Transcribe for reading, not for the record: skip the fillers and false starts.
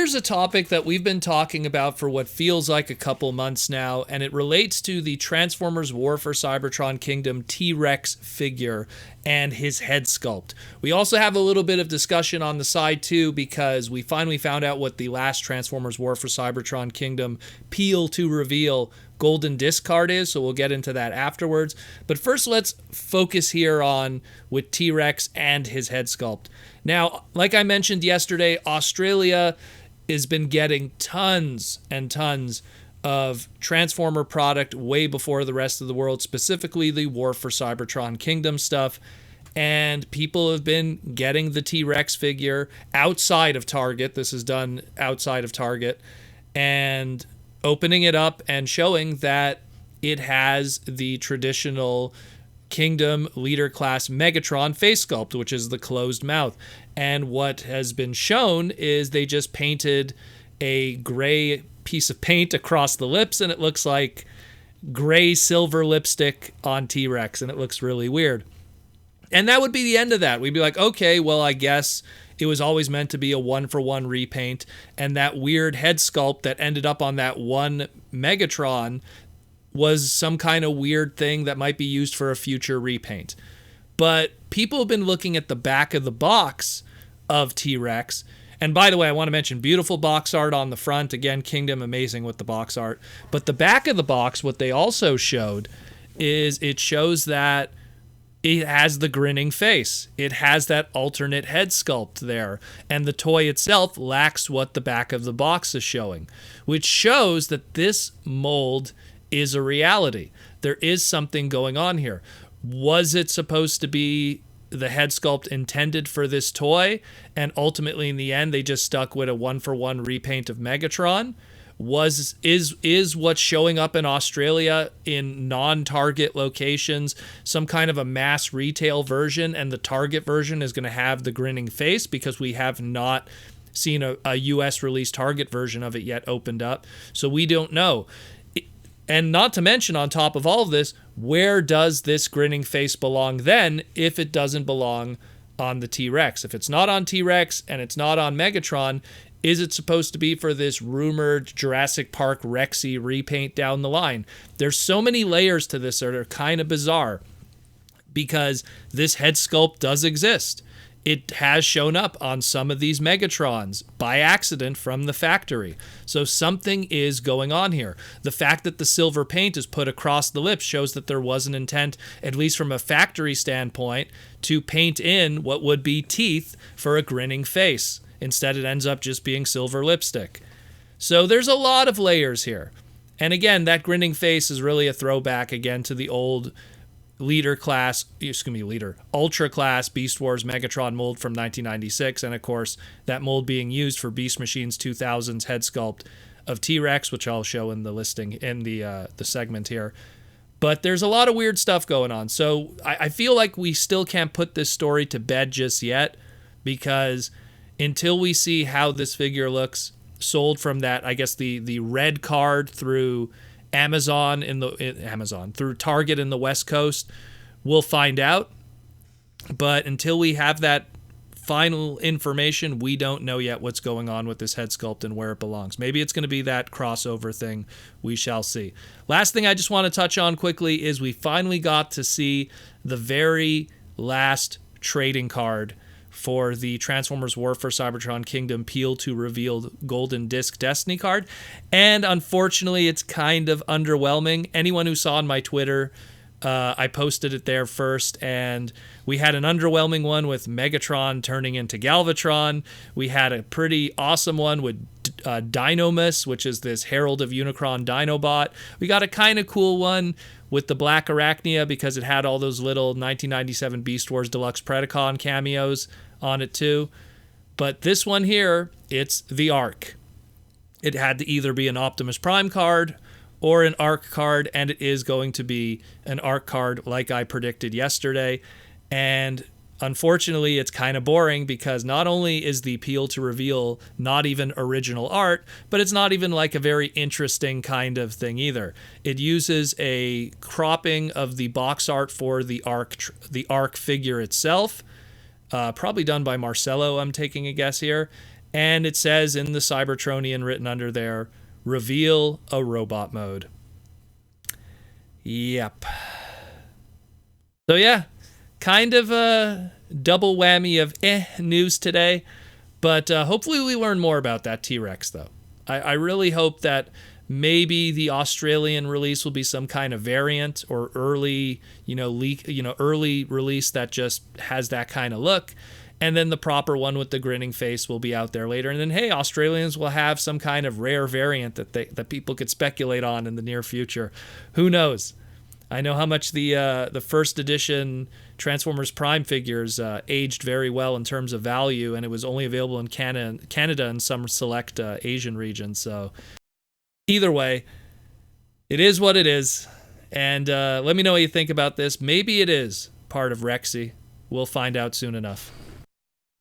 there's a topic that we've been talking about for what feels like a couple months now, and it relates to the Transformers War for Cybertron Kingdom T-Rex figure and his head sculpt. We also have a little bit of discussion on the side too, because we finally found out what the last Transformers War for Cybertron Kingdom peel to reveal golden disc card is, so we'll get into that afterwards. But first, let's focus here on with T-Rex and his head sculpt. Now, like I mentioned yesterday, Australia has been getting tons and tons of Transformer product way before the rest of the world, specifically the War for Cybertron Kingdom stuff. And people have been getting the T-Rex figure outside of Target. This is done outside of Target. And opening it up and showing that it has the traditional Kingdom Leader Class Megatron face sculpt, which is the closed mouth. And what has been shown is they just painted a gray piece of paint across the lips, and it looks like gray silver lipstick on T-Rex, and it looks really weird. And that would be the end of that. We'd be like, okay, well, I guess it was always meant to be a one-for-one repaint, and that weird head sculpt that ended up on that one Megatron was some kind of weird thing that might be used for a future repaint. But people have been looking at the back of the box of T-Rex. And by the way, I want to mention beautiful box art on the front. Again, Kingdom, amazing with the box art. But the back of the box, what they also showed is it shows that it has the grinning face. It has that alternate head sculpt there. And the toy itself lacks what the back of the box is showing, which shows that this mold is a reality. There is something going on here. Was it supposed to be the head sculpt intended for this toy, and ultimately in the end they just stuck with a one-for-one repaint of Megatron? Is what's showing up in Australia in non-Target locations some kind of a mass retail version, and the Target version is going to have the grinning face because we have not seen a US released Target version of it yet opened up, so we don't know. And not to mention, on top of all of this, where does this grinning face belong then if it doesn't belong on the T-Rex? If it's not on T-Rex and it's not on Megatron, is it supposed to be for this rumored Jurassic Park Rexy repaint down the line? There's so many layers to this that are kind of bizarre because this head sculpt does exist. It has shown up on some of these Megatrons by accident from the factory. So something is going on here. The fact that the silver paint is put across the lips shows that there was an intent, at least from a factory standpoint, to paint in what would be teeth for a grinning face. Instead, it ends up just being silver lipstick. So there's a lot of layers here. And again, that grinning face is really a throwback again to the old Ultra Class Beast Wars Megatron mold from 1996, and of course that mold being used for Beast Machine's 2000s head sculpt of T-Rex, which I'll show in the listing in the segment here. But there's a lot of weird stuff going on, so I feel like we still can't put this story to bed just yet, because until we see how this figure looks sold from that, I guess the red card through Amazon through Target in the West Coast, we'll find out. But until we have that final information, we don't know yet what's going on with this head sculpt and where it belongs. Maybe it's going to be that crossover thing. We shall see. Last thing I just want to touch on quickly is we finally got to see the very last trading card for the Transformers War for Cybertron Kingdom peel to reveal Golden Disc Destiny card. And unfortunately, it's kind of underwhelming. Anyone who saw on my Twitter, I posted it there first, and we had an underwhelming one with Megatron turning into Galvatron. We had a pretty awesome one with Dynomus, which is this Herald of Unicron Dinobot. We got a kind of cool one with the Black Arachnia because it had all those little 1997 Beast Wars Deluxe Predacon cameos on it too. But this one here, it's the Arc. It had to either be an Optimus Prime card or an Arc card, and it is going to be an Arc card like I predicted yesterday. And unfortunately, it's kind of boring because not only is the peel to reveal not even original art, but it's not even like a very interesting kind of thing either. It uses a cropping of the box art for the Arc figure itself, probably done by Marcelo, I'm taking a guess here. And it says in the Cybertronian written under there, reveal a robot mode. Yep. So yeah, kind of a double whammy of news today. But hopefully we learn more about that T-Rex, though. I really hope that maybe the Australian release will be some kind of variant or early, early release that just has that kind of look. And then the proper one with the grinning face will be out there later. And then, hey, Australians will have some kind of rare variant that people could speculate on in the near future. Who knows? I know how much the first edition Transformers Prime figures aged very well in terms of value, and it was only available in Canada and some select Asian regions. So either way, it is what it is. And let me know what you think about this. Maybe it is part of Rexy. We'll find out soon enough.